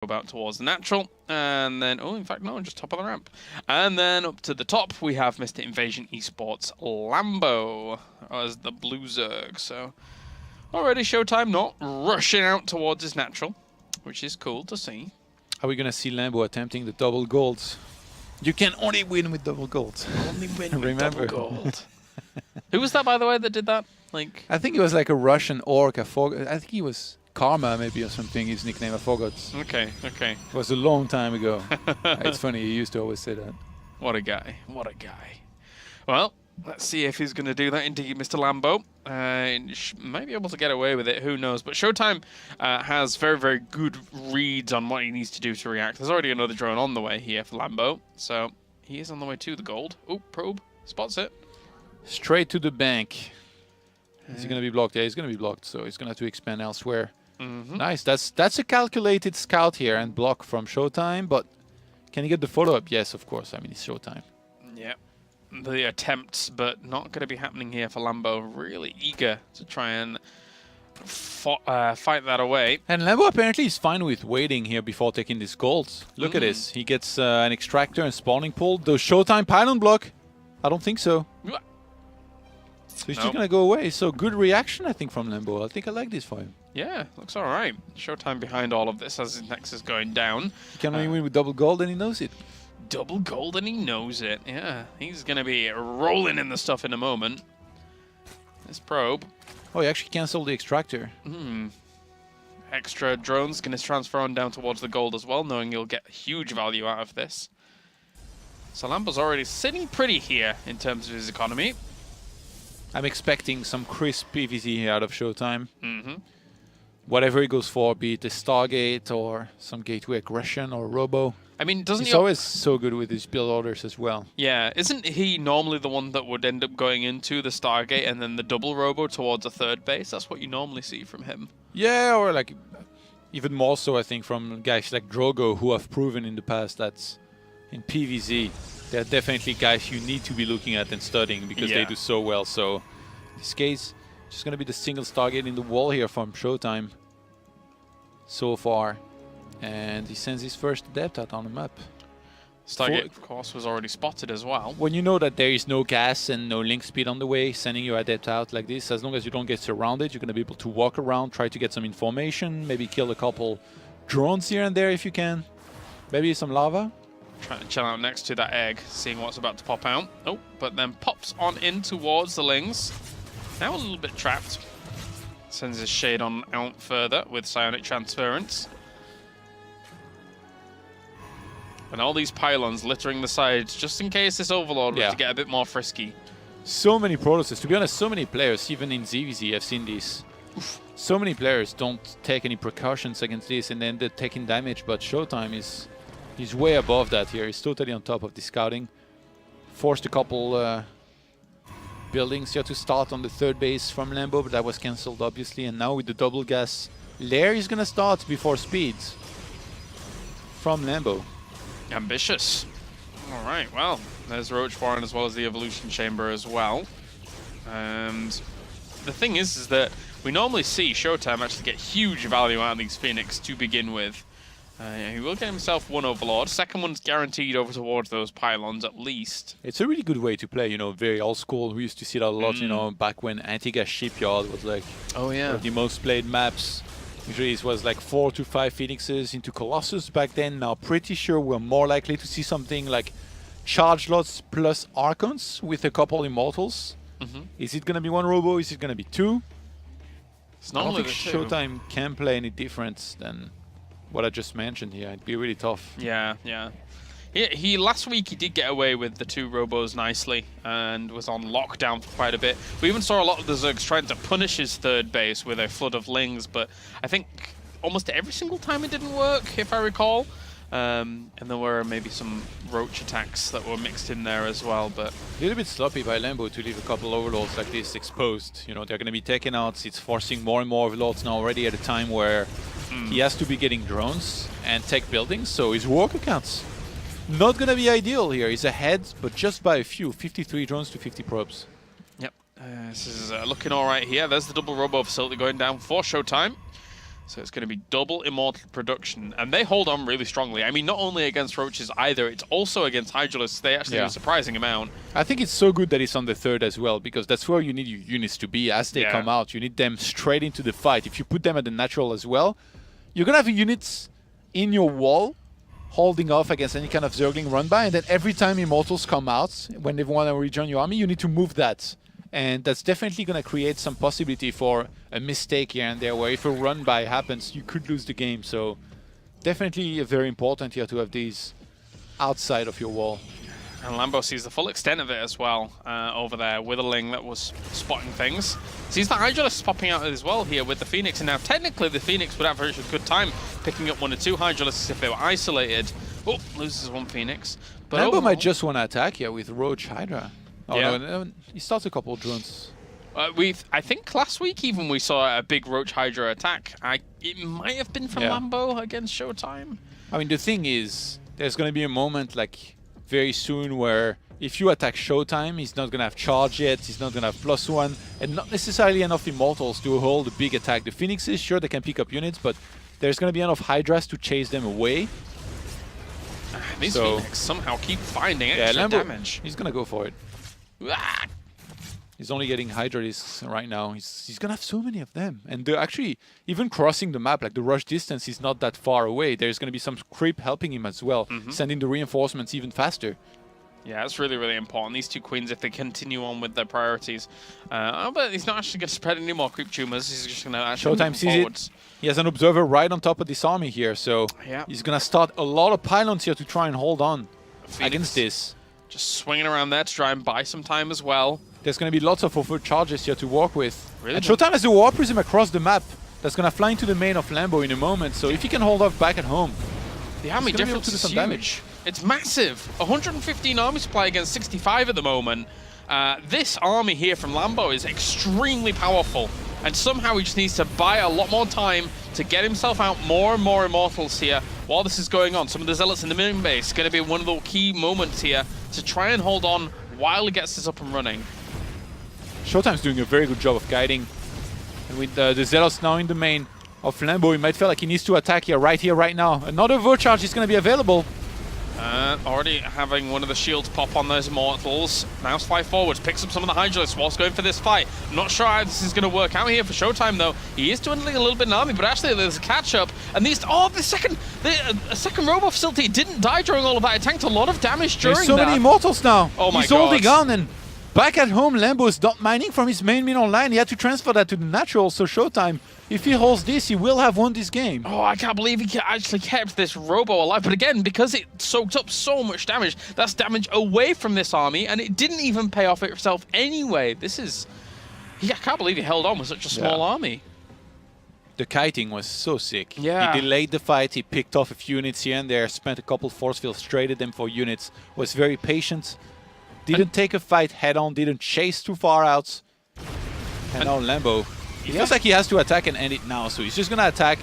about towards the natural, and then, oh, in fact, no, just top of the ramp. And then up to the top, we have Mr. Invasion Esports Lambo as the blue Zerg. So already Showtime not rushing out towards his natural, which is cool to see. Are we going to see Lambo attempting the double golds? You can only win with double golds. Only win with double gold. Who was that, by the way, that did that? Like, I think it was like a Russian orc. I think he was Karma, maybe, or something, his nickname. I forgot. Okay. It was a long time ago. It's funny, he used to always say that. What a guy. What a guy. Well, let's see if he's going to do that. Indeed, Mr. Lambo. Might be able to get away with it. Who knows? But Showtime has very, very good reads on what he needs to do to react. There's already another drone on the way here for Lambo. So he is on the way to the gold. Oh, probe. Spots it. Straight to the bank. Is he going to be blocked? Yeah, he's going to be blocked. So he's going to have to expand elsewhere. Nice. That's a calculated scout here and block from Showtime. But can he get the follow-up? Yes, of course. I mean, it's Showtime. Yeah. The attempts, but not going to be happening here for Lambo. Really eager to try and fight that away. And Lambo apparently is fine with waiting here before taking this gold. Look at this. He gets an extractor and spawning pool. Does Showtime pylon block? I don't think so. So he's just going to go away. So good reaction, I think, from Lambo. I think I like this for him. Yeah, looks all right. Showtime behind all of this as his next is going down. He can only win with double gold and he knows it. Double gold and he knows it. Yeah, he's going to be rolling in the stuff in a moment. This probe. Oh, he actually canceled the extractor. Extra drones going to transfer on down towards the gold as well, knowing you'll get huge value out of this. So Lambo's already sitting pretty here in terms of his economy. I'm expecting some crisp PvZ here out of Showtime. Whatever he goes for, be it a Stargate or some gateway aggression or Robo. I mean, doesn't He's always so good with his build orders as well. Yeah, isn't he normally the one that would end up going into the Stargate and then the double Robo towards a third base? That's what you normally see from him. Yeah, or like even more so, I think, from guys like Drogo, who have proven in the past that in PvZ, they're definitely guys you need to be looking at and studying because they do so well. So in this case, just going to be the single Stargate in the wall here from Showtime so far. And he sends his first adept out on the map. Stargate, of course, was already spotted as well. When you know that there is no gas and no link speed on the way, sending your adept out like this, as long as you don't get surrounded, you're going to be able to walk around, try to get some information, maybe kill a couple drones here and there if you can. Maybe some lava. Trying to chill out next to that egg, seeing what's about to pop out. Oh, but then pops on in towards the Lings. Now a little bit trapped. Sends his shade on out further with psionic transference. And all these pylons littering the sides, just in case this Overlord was to get a bit more frisky. So many Protoss. To be honest, so many players, even in ZvZ, I've seen this. So many players don't take any precautions against this and then they're taking damage, but Showtime is... He's way above that here. He's totally on top of the scouting. Forced a couple buildings here to start on the third base from Lambo, but that was cancelled, obviously. And now with the double gas, Lair is going to start before speed from Lambo. Ambitious. All right, well, there's Roach Warren as well as the Evolution Chamber as well. And the thing is that we normally see Showtime actually get huge value out of these Phoenix to begin with. He will get himself one Overlord. Second one's guaranteed over towards those pylons at least. It's a really good way to play, you know, very old school. We used to see that a lot, you know, back when Antigua Shipyard was like one of the most played maps. Usually it was like 4 to 5 Phoenixes into Colossus back then. Now pretty sure we're more likely to see something like Charge Lots plus Archons with a couple Immortals. Is it going to be one Robo? Is it going to be two? It's I don't normally think Showtime can play any different than what I just mentioned here. It'd be really tough. Yeah. He last week he did get away with the two Robos nicely and was on lockdown for quite a bit. We even saw a lot of the Zergs trying to punish his third base with a flood of Lings, but I think almost every single time it didn't work, if I recall. And there were maybe some Roach attacks that were mixed in there as well, but... A little bit sloppy by Lambo to leave a couple Overlords like this exposed. You know, they're going to be taken out. It's forcing more and more Overlords now already at a time where he has to be getting drones and tech buildings, so his worker counts. Not going to be ideal here. He's ahead, but just by a few. 53 drones to 50 probes. Yep. This is looking all right here. There's the double Robo facility going down for Showtime. So it's going to be double Immortal production. And they hold on really strongly. I mean, not only against Roaches either, it's also against Hydralisks. They actually do a surprising amount. I think it's so good that it's on the third as well, because that's where you need your units to be as they come out. You need them straight into the fight. If you put them at the natural as well, you're going to have units in your wall holding off against any kind of Zergling run-by, and then every time Immortals come out, when they want to rejoin your army, you need to move that. And that's definitely going to create some possibility for a mistake here and there, where if a run-by happens, you could lose the game. So definitely very important here to have these outside of your wall. And Lambo sees the full extent of it as well over there with a Ling that was spotting things. Sees the Hydralisks popping out as well here with the Phoenix. And now technically the Phoenix would have a good time picking up 1 or 2 Hydralisks if they were isolated. Oh, loses 1 Phoenix. But Lambo might just want to attack here with Roach Hydra. Oh, yeah. No, he starts a couple of drones. I think last week even we saw a big Roach Hydra attack. It might have been from Lambo against Showtime. I mean, the thing is, there's going to be a moment like very soon where if you attack Showtime, he's not going to have charge yet, he's not going to have +1, and not necessarily enough Immortals to hold a big attack. The Phoenixes, sure, they can pick up units, but there's going to be enough Hydras to chase them away. These Phoenix somehow keep finding extra damage. He's going to go for it. Ah! He's only getting Hydralisks right now. He's going to have so many of them. And they're actually, even crossing the map, like the rush distance is not that far away. There's going to be some creep helping him as well, sending the reinforcements even faster. Yeah, it's really, really important. These 2 queens, if they continue on with their priorities. But he's not actually going to spread any more creep tumors. He's just going to actually Showtime sees it. He has an observer right on top of this army here. So he's going to start a lot of pylons here to try and hold on against this. Just swinging around there to try and buy some time as well. There's going to be lots of overt charges here to work with. Really? And Showtime has a War Prism across the map that's going to fly into the main of Lambo in a moment. So if he can hold off back at home, the army difference is huge. Damage. It's massive. 115 army supply against 65 at the moment. This army here from Lambo is extremely powerful. And somehow he just needs to buy a lot more time to get himself out more and more Immortals here while this is going on. Some of the Zealots in the main base going to be one of the key moments here to try and hold on while he gets this up and running. Showtime's doing a very good job of guiding. And with the Zealots now in the main of Lambo, he might feel like he needs to attack here, right now. Another Void Charge is going to be available. Already having one of the shields pop on those Immortals. Now fly forwards, picks up some of the Hydralisks whilst going for this fight. Not sure how this is going to work out here for Showtime though. He is dwindling a little bit in army, but actually there's a catch up. And these, the second robot facility didn't die during all of that. It tanked a lot of damage during that. There's so many Immortals now. Oh my God. He's holding on, and back at home, Lambo is not mining from his main online. He had to transfer that to the natural, so Showtime, if he holds this, he will have won this game. Oh, I can't believe he actually kept this Robo alive. But again, because it soaked up so much damage, that's damage away from this army, and it didn't even pay off itself anyway. This is... I can't believe he held on with such a small army. The kiting was so sick. Yeah. He delayed the fight, he picked off a few units here and there, spent a couple force fields, traded them for units, was very patient, didn't take a fight head-on, didn't chase too far out. And now Lambo, he feels like he has to attack and end it now, so he's just going to attack.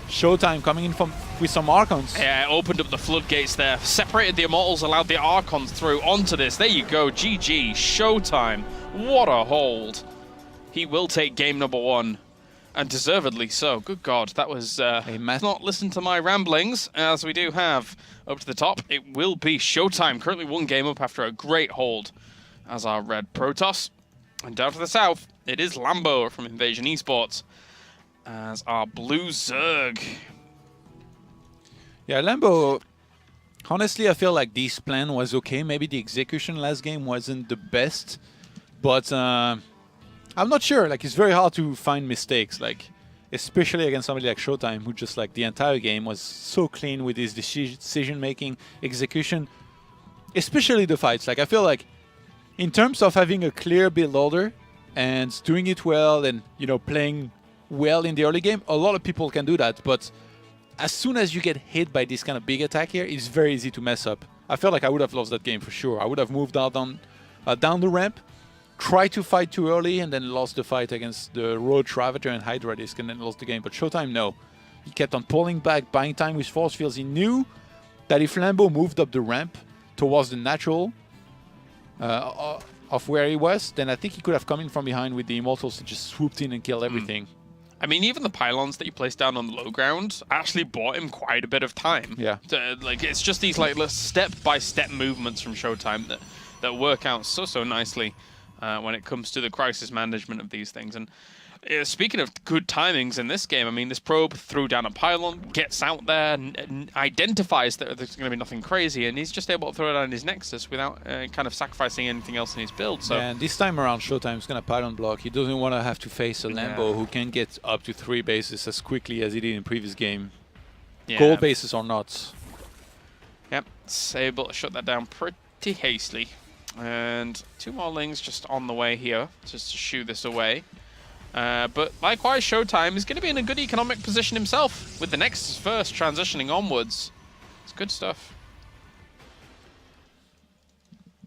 Showtime coming in with some Archons. Yeah, opened up the floodgates there, separated the Immortals, allowed the Archons through onto this. There you go, GG, Showtime. What a hold. He will take game number 1, and deservedly so. Good God, that was... not listen to my ramblings, as we do have up to the top. It will be Showtime, currently 1 game up after a great hold as our red Protoss. And down to the south, it is Lambo from Invasion Esports as our blue Zerg. Yeah, Lambo, honestly, I feel like this plan was okay. Maybe the execution last game wasn't the best, but I'm not sure. Like, it's very hard to find mistakes, like, especially against somebody like Showtime, who just, like, the entire game was so clean with his decision-making, execution, especially the fights. Like, I feel like in terms of having a clear build order and doing it well and, you know, playing well in the early game, a lot of people can do that. But as soon as you get hit by this kind of big attack here, it's very easy to mess up. I felt like I would have lost that game for sure. I would have moved out down the ramp, tried to fight too early, and then lost the fight against the Roach Ravager and Hydra Disc, and then lost the game. But Showtime, no. He kept on pulling back, buying time with force fields. He knew that if Lambo moved up the ramp towards the natural of where he was, then I think he could have come in from behind with the Immortals and just swooped in and killed everything. I mean, even the pylons that you place down on the low ground actually bought him quite a bit of time. Yeah. Like, it's just these like step-by-step movements from Showtime that work out so nicely when it comes to the crisis management of these things. And speaking of good timings in this game, I mean, this probe threw down a pylon, gets out there, and identifies that there's going to be nothing crazy, and he's just able to throw it down his Nexus without kind of sacrificing anything else in his build. So, and this time around, Showtime is going to pylon block. He doesn't want to have to face a Lambo who can get up to 3 bases as quickly as he did in previous game. yeah. Gold bases or not. Yep, it's able to shut that down pretty hastily. And 2 more Lings just on the way here, just to shoo this away. But likewise, Showtime is going to be in a good economic position himself, with the Nexus first transitioning onwards. It's good stuff.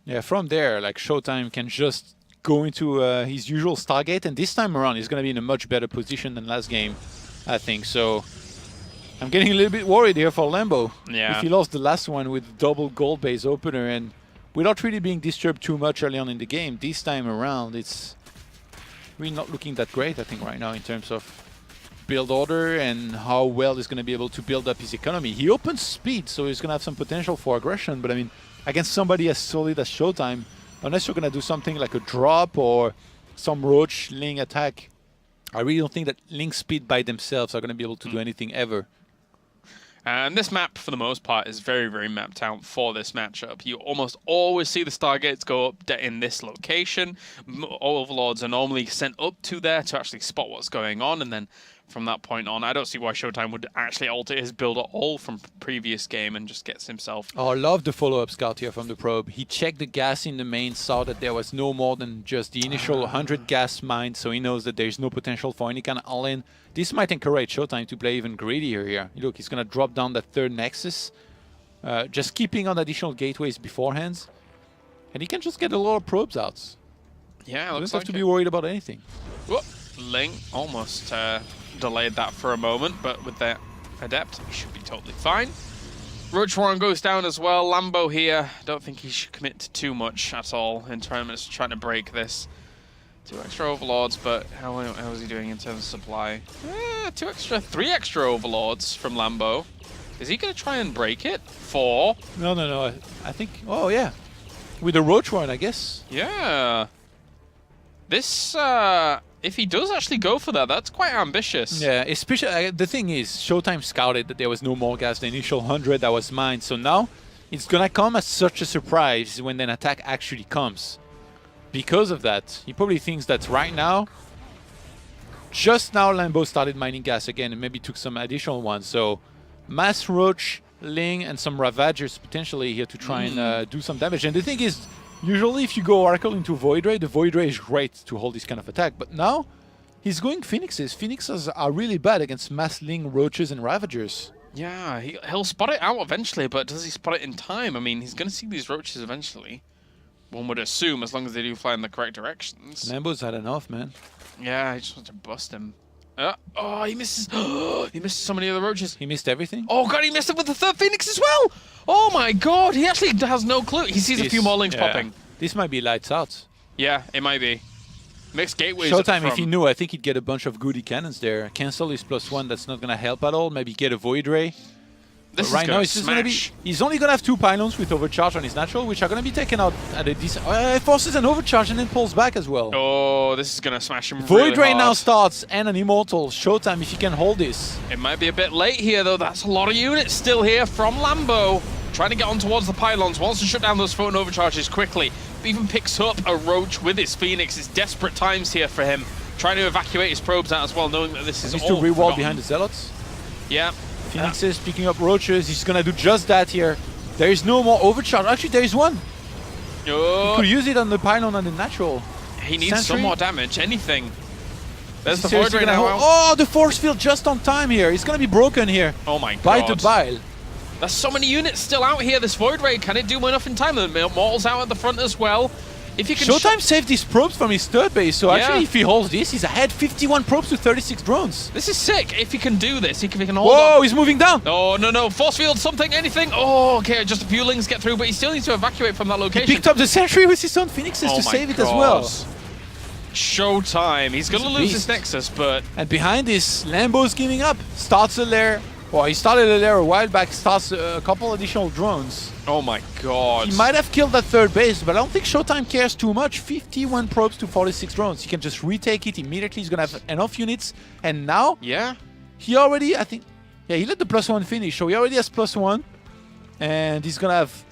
Yeah, from there, like Showtime can just go into his usual Stargate, and this time around he's going to be in a much better position than last game, I think. So I'm getting a little bit worried here for Lambo. Yeah. If he lost the last one with double gold base opener and without really being disturbed too much early on in the game, this time around it's really not looking that great, I think, right now in terms of build order and how well he's going to be able to build up his economy. He opens speed, so he's going to have some potential for aggression, but I mean, against somebody as solid as Showtime, unless you're going to do something like a drop or some Roach Ling attack, I really don't think that Ling speed by themselves are going to be able to do anything ever. And this map, for the most part, is very mapped out for this matchup. You almost always see the Stargates go up in this location. Overlords are normally sent up to there to actually spot what's going on, and then from that point on, I don't see why Showtime would actually alter his build at all from previous game and just gets himself... Oh, I love the follow-up scout here from the probe. He checked the gas in the main, saw that there was no more than just the initial 100 gas mine, so he knows that there's no potential for any kind of all-in. This might encourage Showtime to play even greedier here. Look, he's going to drop down that 3rd Nexus, just keeping on additional gateways beforehand, and he can just get a lot of probes out. Yeah, He looks doesn't like have to be worried about anything. Whoop. Ling almost delayed that for a moment, but with that Adept, he should be totally fine. Roach Warren goes down as well. Lambo here, don't think he should commit to too much at all in terms of trying to break this. 2 extra Overlords, but how is he doing in terms of supply? 3 extra Overlords from Lambo. Is he going to try and break it? 4? No. I think... Oh, yeah. With the Roach one, I guess. Yeah. This... if he does actually go for that, that's quite ambitious. Yeah, especially the thing is, Showtime scouted that there was no more gas. The initial 100 that was mine, so now it's gonna come as such a surprise when an attack actually comes. Because of that, he probably thinks that right now, just now Lambo started mining gas again and maybe took some additional ones. So Mass Roach, Ling, and some Ravagers potentially here to try and do some damage. And the thing is, usually if you go Oracle into Void Ray, the Void Ray is great to hold this kind of attack. But now, he's going Phoenixes. Phoenixes are really bad against Mass Ling, Roaches, and Ravagers. Yeah, he'll spot it out eventually, but does he spot it in time? I mean, he's going to see these Roaches eventually. One would assume, as long as they do fly in the correct directions. Lambo's had enough, man. Yeah, I just want to bust him. Oh, he misses. He missed so many of the Roaches. He missed everything? Oh, God, he missed it with the 3rd Phoenix as well. Oh, my God. He actually has no clue. He sees a few more Lings popping. This might be lights out. Yeah, it might be. Mixed gateways. Showtime, if he knew, I think he'd get a bunch of goody cannons there. Cancel his +1, that's not going to help at all. Maybe get a Void Ray. This right now, it's just going to be... He's only going to have 2 pylons with overcharge on his natural, which are going to be taken out at a decent... forces an overcharge and then pulls back as well. Oh, this is going to smash him Void Ray hard. now starts, and an Immortal. Showtime, if he can hold this. It might be a bit late here, though. That's a lot of units still here from Lambo. Trying to get on towards the pylons. Wants to shut down those photon overcharges quickly. Even picks up a Roach with his Phoenix. It's desperate times here for him. Trying to evacuate his probes out as well, knowing that this is Needs all to rewall forgotten. behind the Zealots. Yeah. Phoenixes picking up Roaches. He's going to do just that here. There is no more overcharge. Actually, there is one. Oh. He could use it on the pylon and the natural. He needs Sentry. some more damage. Anything. There's the Seriously Void Ray gonna now. Oh, the force field just on time here. He's going to be broken here. Oh my God. By the bile. There's so many units still out here. This Void Ray, can it do enough in time? The Mortal's out at the front as well. If you can Showtime saved these probes from his 3rd base, so Yeah. actually if he holds this, he's ahead 51 probes to 36 drones. This is sick. If he can do this, if he can hold Whoa, on. he's moving down. Oh, no. Force field, something, anything. Oh, okay, just a few Lings get through, but he still needs to evacuate from that He location. picked up the sentry with his own Phoenixes to my save it as God. well. Showtime. He's going to He's a lose his beast. Nexus, but And behind this, Lambo's giving up. Starts a lair. Well, he started a lair a while back. Starts a couple additional drones. oh my god. He might have killed that third base, but I don't think Showtime cares too much. 51 probes to 46 drones. He can just retake it immediately. He's going to have enough units. And now, Yeah. he already, I think, yeah, he let the +1 finish. So he already has +1. And he's going to have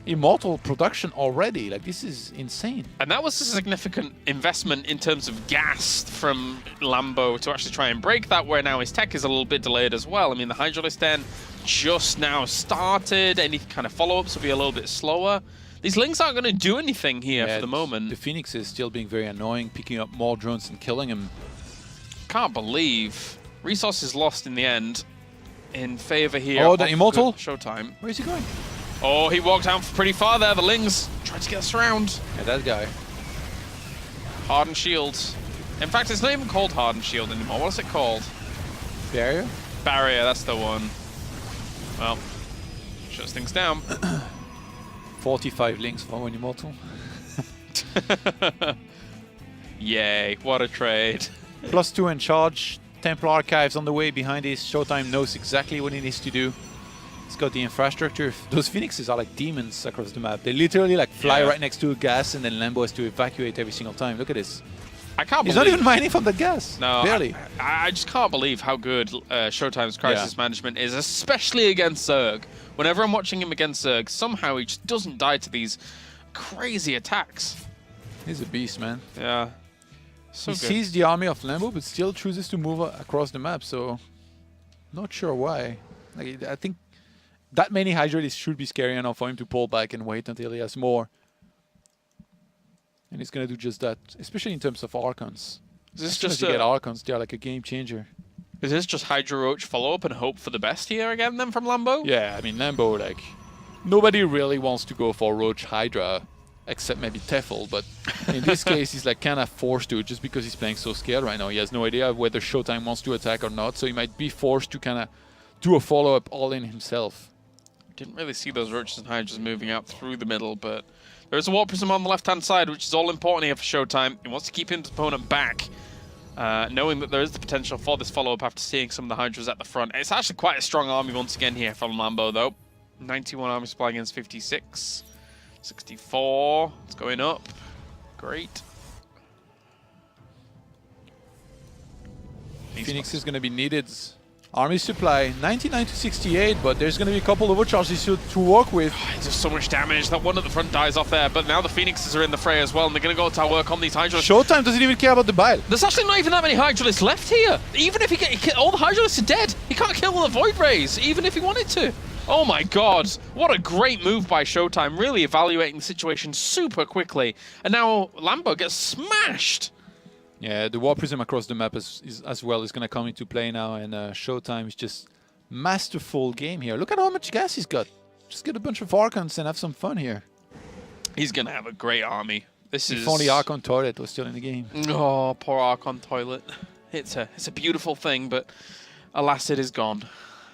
immortal production already. Like, this is insane. And that was a significant investment in terms of gas from Lambo to actually try and break that, where now his tech is a little bit delayed as well. I mean, the Hydralisk Den just now started. Any kind of follow-ups will be a little bit slower. These Lings aren't going to do anything here for the moment. The Phoenix is still being very annoying, picking up more drones and killing him. Can't believe resources lost in the end in favor here. Oh, the of Immortal? good Showtime. Where is he going? Oh, he walked down pretty far there. The Lings tried to get us around. Yeah, that guy. Hardened Shield. In fact, it's not even called Hardened Shield anymore. What's it called? Barrier? Barrier, that's the one. Well, shuts things down. 45 links for one Immortal. Yay, what a trade. +2 in charge. Templar Archives on the way behind this. Showtime knows exactly what he needs to do. He's got the infrastructure. Those Phoenixes are like demons across the map. They literally like fly Yeah. right next to a gas, and then Lambo has to evacuate every single time. Look at this. I can't He's believe... not even mining from the gas. No, Barely. I just can't believe how good Showtime's crisis management is, especially against Zerg. Whenever I'm watching him against Zerg, somehow he just doesn't die to these crazy attacks. He's a beast, man. Yeah. So He good. sees the army of Lambo, but still chooses to move across the map, so not sure why. Like, I think that many Hydralisks should be scary enough for him to pull back and wait until he has more. And he's going to do just that, especially in terms of Archons. Is this As soon as just you a, get Archons, they're like a game changer. is this just Hydra Roach follow-up and hope for the best here again then from Lambo? Yeah, I mean, Lambo, like, nobody really wants to go for Roach Hydra, except maybe Tefl, but in this case, he's like kind of forced to, just because he's playing so scared right now. He has no idea whether Showtime wants to attack or not, so he might be forced to kind of do a follow-up all in himself. Didn't really see those Roaches and Hydras moving out through the middle, but there is a Warp Prism on the left-hand side, which is all important here for Showtime. He wants to keep his opponent back, knowing that there is the potential for this follow-up after seeing some of the Hydras at the front. It's actually quite a strong army once again here from Lambo, though. 91 army supply against 56. 64. It's going up. Great. Phoenix is going to be needed. Army supply 99 to 68, but there's going to be a couple of overcharges to work with. It's just so much damage. That one at the front dies off there, but now the Phoenixes are in the fray as well, and they're going to go to work on these Hydras. Showtime doesn't even care about the bile. There's actually not even that many Hydralisks left here. Even if all the Hydralisks are dead. He can't kill the Void Rays, even if he wanted to. Oh my god, what a great move by Showtime, really evaluating the situation super quickly. And now Lambo gets smashed. Yeah, the Warp Prism across the map is as well is going to come into play now, and Showtime is just masterful game here. Look at how much gas he's got. Just get a bunch of Archons and have some fun here. He's going to have a great army. This is... If only Archon Toilet was still in the game. Oh, poor Archon Toilet. It's a beautiful thing, but alas, it is gone.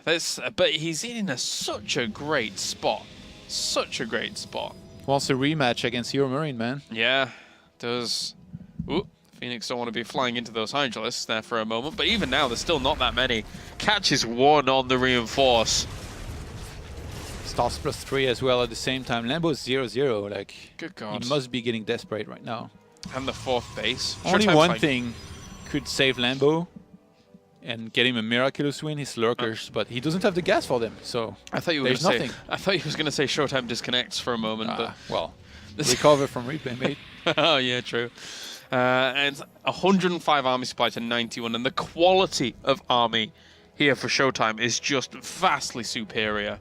But he's in such a great spot. Such a great spot. Wants a rematch against Hero Marine, man. Yeah, does. Ooh, Phoenix don't want to be flying into those Hydralisks there for a moment, but even now, there's still not that many. Catches one on the Reinforce. Stars +3 as well at the same time. Lambo's 0-0. Like, Good God. he must be getting desperate right now. And the fourth base. Only Showtime's one like- thing could save Lambo and get him a miraculous win, his Lurkers, but he doesn't have the gas for them, so I thought you were there's going to say. nothing. I thought you was going to say Showtime disconnects for a moment, but well, recover from replay, mate. oh yeah, true. And 105 army supply to 91, and the quality of army here for Showtime is just vastly superior.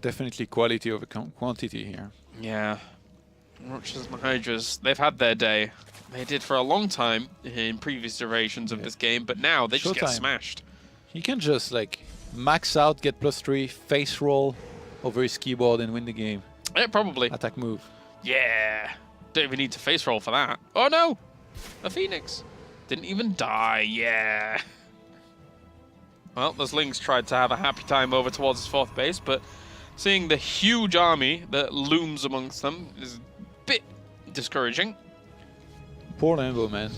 Definitely quality over quantity here. Yeah, Roaches and Hydras, they've had their day. They did for a long time in previous iterations of this game, but now they just get Showtime. smashed. He can just like max out, get +3, face roll over his keyboard and win the game. Yeah, probably. Attack move. Yeah. Don't even need to face roll for that. Oh no! A Phoenix. Didn't even die. Yeah. Well, those Lings tried to have a happy time over towards his fourth base, but seeing the huge army that looms amongst them is a bit discouraging. poor Lambo, man.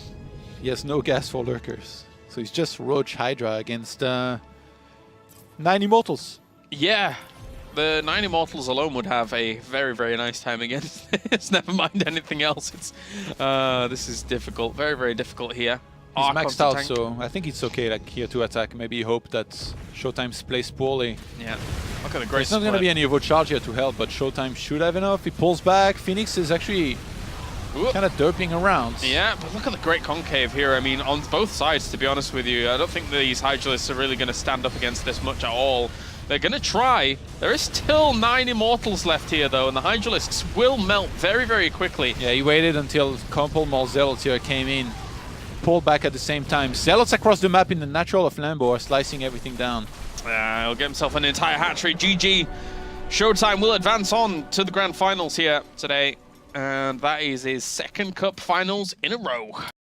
He has no gas for lurkers. So he's just Roach Hydra against 9 Immortals. Yeah, the 9 Immortals alone would have a very, very nice time against this. Never mind anything else. It's this is difficult, very, very difficult here. He's Archon's maxed the out, tank. so I think it's okay like here to attack. Maybe hope that Showtime's plays poorly. Yeah, look at the great There's not going to be any overcharge here to help, but Showtime should have enough. He pulls back. Phoenix is actually kind of derping around. Yeah, but look at the great concave here. I mean, on both sides, to be honest with you, I don't think these Hydralisks are really going to stand up against this much at all. They're going to try. There is still 9 Immortals left here, though, and the Hydralisks will melt very, very quickly. Yeah, he waited until a couple more Zealots here came in. Pulled back at the same time. Zealots across the map in the natural of Lambo are slicing everything down. He'll get himself an entire hatchery. GG. Showtime will advance on to the grand finals here today. And that is his second cup finals in a row.